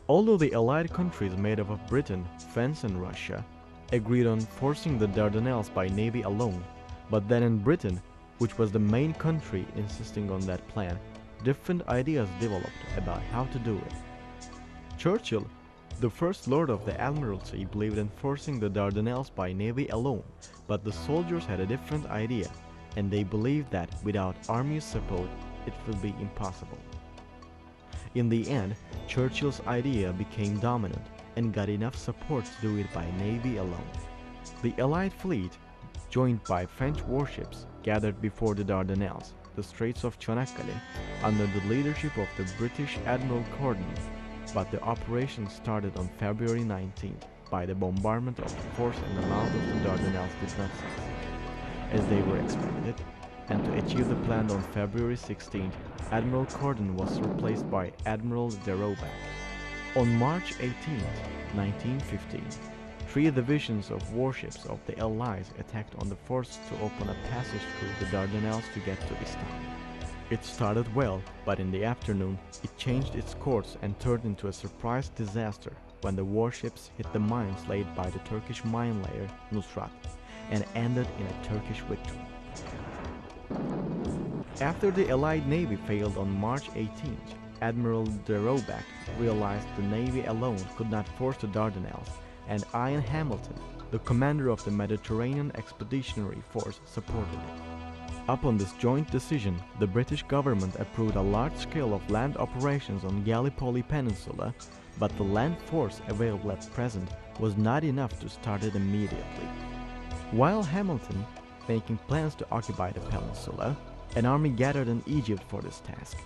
Although the Allied countries made up of Britain, France and Russia agreed on forcing the Dardanelles by navy alone, but then in Britain, which was the main country insisting on that plan, different ideas developed about how to do it. Churchill, the First Lord of the Admiralty, believed in forcing the Dardanelles by navy alone, but the soldiers had a different idea, and they believed that without army support it would be impossible. In the end, Churchill's idea became dominant and got enough support to do it by navy alone. The Allied fleet, joined by French warships, gathered before the Dardanelles, the Straits of Çanakkale, under the leadership of the British Admiral Gordon, but the operation started on February 19th by the bombardment of the force in the mouth of the Dardanelles did not succeed, as they were expected, and to achieve the plan on February 16th, Admiral Gordon was replaced by Admiral de Roubaix. On March 18th, 1915, 3 divisions of warships of the Allies attacked on the force to open a passage through the Dardanelles to get to Istanbul. It started well, but in the afternoon it changed its course and turned into a surprise disaster when the warships hit the mines laid by the Turkish mine layer Nusrat and ended in a Turkish victory. After the Allied Navy failed on March 18th, Admiral de Roubaix realized the Navy alone could not force the Dardanelles, and Ian Hamilton, the commander of the Mediterranean Expeditionary Force, supported it. Upon this joint decision, the British government approved a large scale of land operations on Gallipoli Peninsula, but the land force available at present was not enough to start it immediately. While Hamilton making plans to occupy the peninsula, an army gathered in Egypt for this task.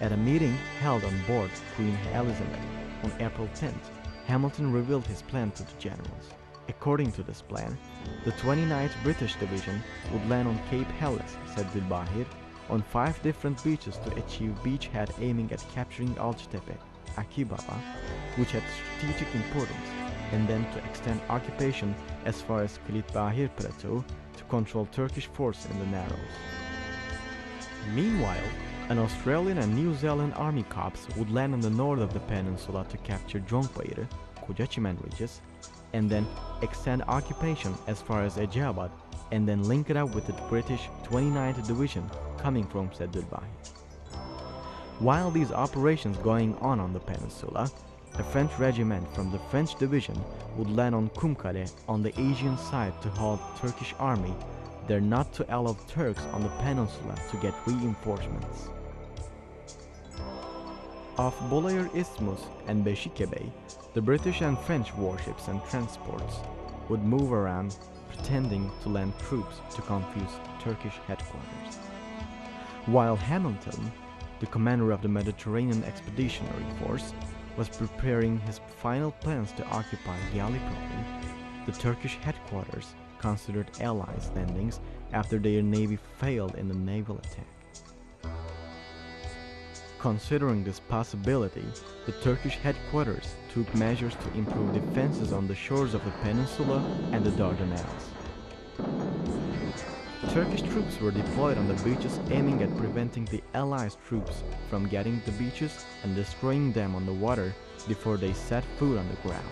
At a meeting held on board Queen Elizabeth on April 10th, Hamilton revealed his plan to the generals. According to this plan, the 29th British Division would land on Cape Helles, Seddülbahir, on 5 different beaches to achieve beachhead aiming at capturing Alçıtepe, Akibaba, which had strategic importance, and then to extend occupation as far as Kilitbahir Plateau to control Turkish force in the Narrows. Meanwhile, an Australian and New Zealand Army Corps would land in the north of the peninsula to capture Jonkbayırı, Kocaçimen Ridges, and then extend occupation as far as Eceabat, and then link it up with the British 29th Division coming from Seddülbahir. While these operations going on the peninsula, a French regiment from the French division would land on Kumkale on the Asian side to halt Turkish army, there not to allow Turks on the peninsula to get reinforcements. Off Bolayır Isthmus and Beşike Bay, the British and French warships and transports would move around pretending to land troops to confuse Turkish headquarters. While Hamilton, the commander of the Mediterranean Expeditionary Force, was preparing his final plans to occupy Gallipoli, the Turkish headquarters considered Allies landings after their navy failed in the naval attack. Considering this possibility, the Turkish headquarters took measures to improve defenses on the shores of the peninsula and the Dardanelles. Turkish troops were deployed on the beaches aiming at preventing the Allies' troops from getting to the beaches and destroying them on the water before they set foot on the ground.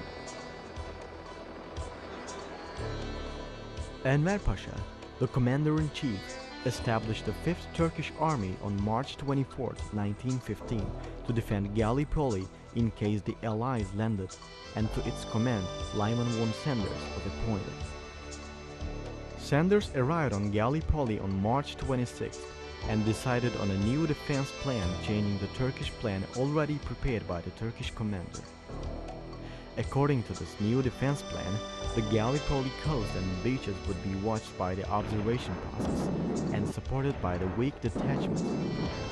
Enver Pasha, the commander-in-chief, established the 5th Turkish Army on March 24, 1915 to defend Gallipoli in case the Allies landed, and to its command Lyman von Sanders was appointed. Sanders arrived on Gallipoli on March 26 and decided on a new defense plan, changing the Turkish plan already prepared by the Turkish commander. According to this new defense plan, the Gallipoli coast and beaches would be watched by the observation posts and supported by the weak detachments,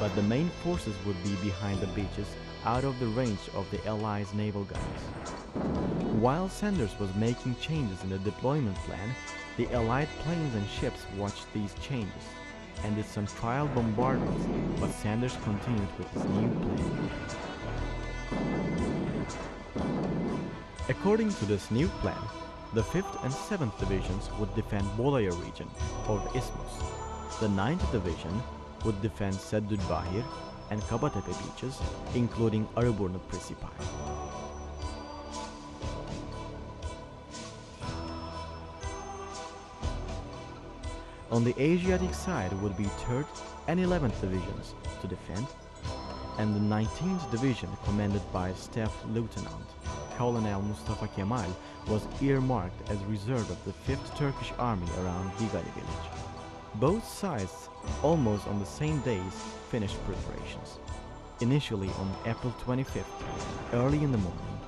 but the main forces would be behind the beaches, out of the range of the Allies' naval guns. While Sanders was making changes in the deployment plan, the Allied planes and ships watched these changes and did some trial bombardments, but Sanders continued with his new plan. According to this new plan, the 5th and 7th Divisions would defend Bolayır region, or the Isthmus. The 9th Division would defend Seddülbahir and Kabatepe beaches, including Arıburnu Precipice. On the Asiatic side would be 3rd and 11th Divisions to defend, and the 19th Division, commanded by Staff Lieutenant Colonel Mustafa Kemal, was earmarked as reserve of the 5th Turkish Army around Bigali village. Both sides, almost on the same days, finished preparations. Initially on April 25th, early in the morning,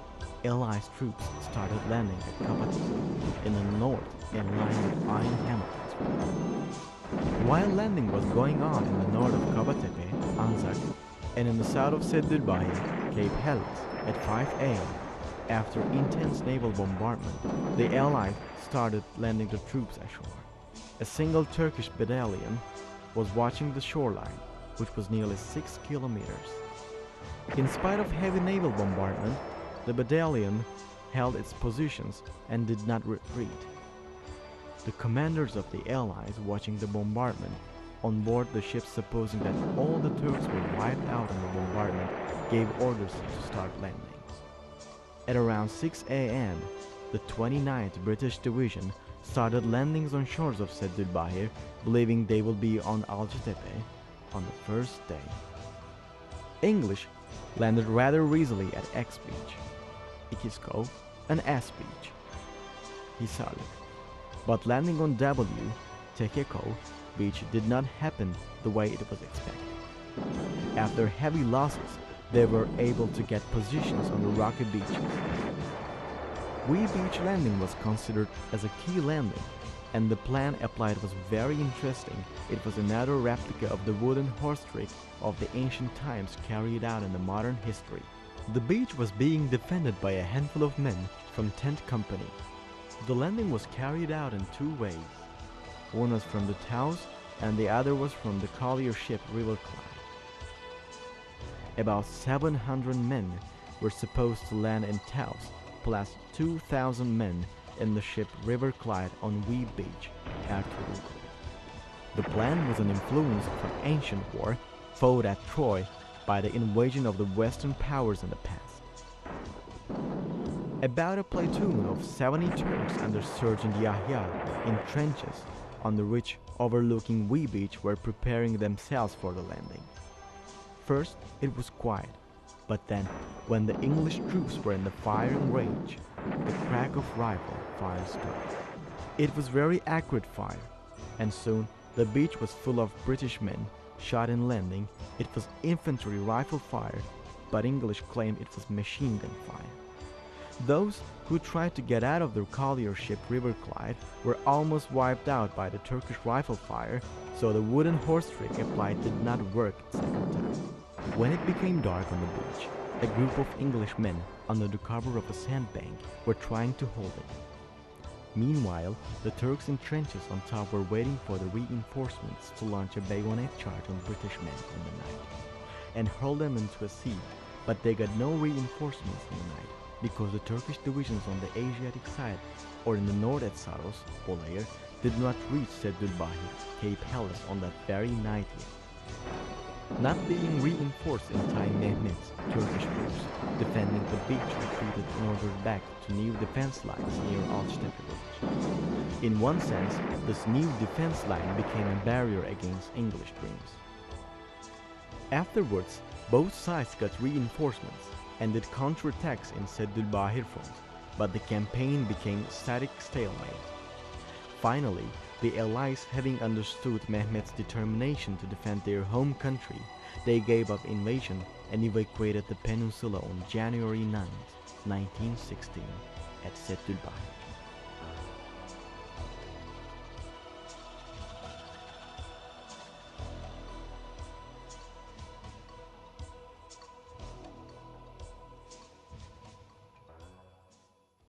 Allied troops started landing at Kapsamında in the north in line with Ayn Hamilton's route. While landing was going on in the north of Kabatepe, Anzak, and in the south of Seddülbahir, Cape Helles, at 5 a.m., after intense naval bombardment, the Allies started landing the troops ashore. A single Turkish battalion was watching the shoreline, which was nearly 6 kilometers. In spite of heavy naval bombardment, the battalion held its positions and did not retreat. The commanders of the Allies watching the bombardment on board the ships, supposing that all the Turks were wiped out in the bombardment, gave orders to start landings. At around 6 a.m., the 29th British Division started landings on shores of Seddülbahir, believing they would be on Alcitepe on the first day. English landed rather easily at X Beach, Ikisko, and S Beach, Hisarlik. But landing on W, Tekeko Beach did not happen the way it was expected. After heavy losses, they were able to get positions on the rocky beaches. Wee Beach landing was considered as a key landing, and the plan applied was very interesting. It was another replica of the wooden horse trick of the ancient times carried out in the modern history. The beach was being defended by a handful of men from 10th Company. The landing was carried out in 2 ways. One was from the Taos and the other was from the collier ship River Clyde. About 700 men were supposed to land in Taos, plus 2,000 men in the ship River Clyde on Wee Beach, Ertugrul. The plan was an influence of an ancient war fought at Troy by the invasion of the Western powers in the past. About a platoon of 70 Turks under Sergeant Yahya in trenches on the ridge overlooking Wee Beach were preparing themselves for the landing. First, it was quiet, but then, when the English troops were in the firing range, the crack of rifle fire started. It was very accurate fire, and soon the beach was full of British men shot in landing. It was infantry rifle fire, but English claimed it was machine gun fire. Those who tried to get out of their collier ship River Clyde were almost wiped out by the Turkish rifle fire, so the wooden horse trick applied did not work the second time. When it became dark on the beach, a group of English men under the cover of a sandbank were trying to hold it. Meanwhile, the Turks in trenches on top were waiting for the reinforcements to launch a bayonet charge on British men in the night and hurl them into a sea, but they got no reinforcements in the night because the Turkish divisions on the Asiatic side or in the north at Saros, Bolair, did not reach Seddülbahir, Cape Helles on that very night yet. Not being reinforced in time, Mehmet's Turkish troops defending the beach retreated in order back to new defense lines near Alcitepe village. In one sense, this new defense line became a barrier against English dreams. Afterwards, both sides got reinforcements and did counterattacks in Seddülbahir front, but the campaign became a static stalemate. Finally, the Allies, having understood Mehmet's determination to defend their home country, they gave up invasion and evacuated the peninsula on January 9, 1916, at Seddülbahir.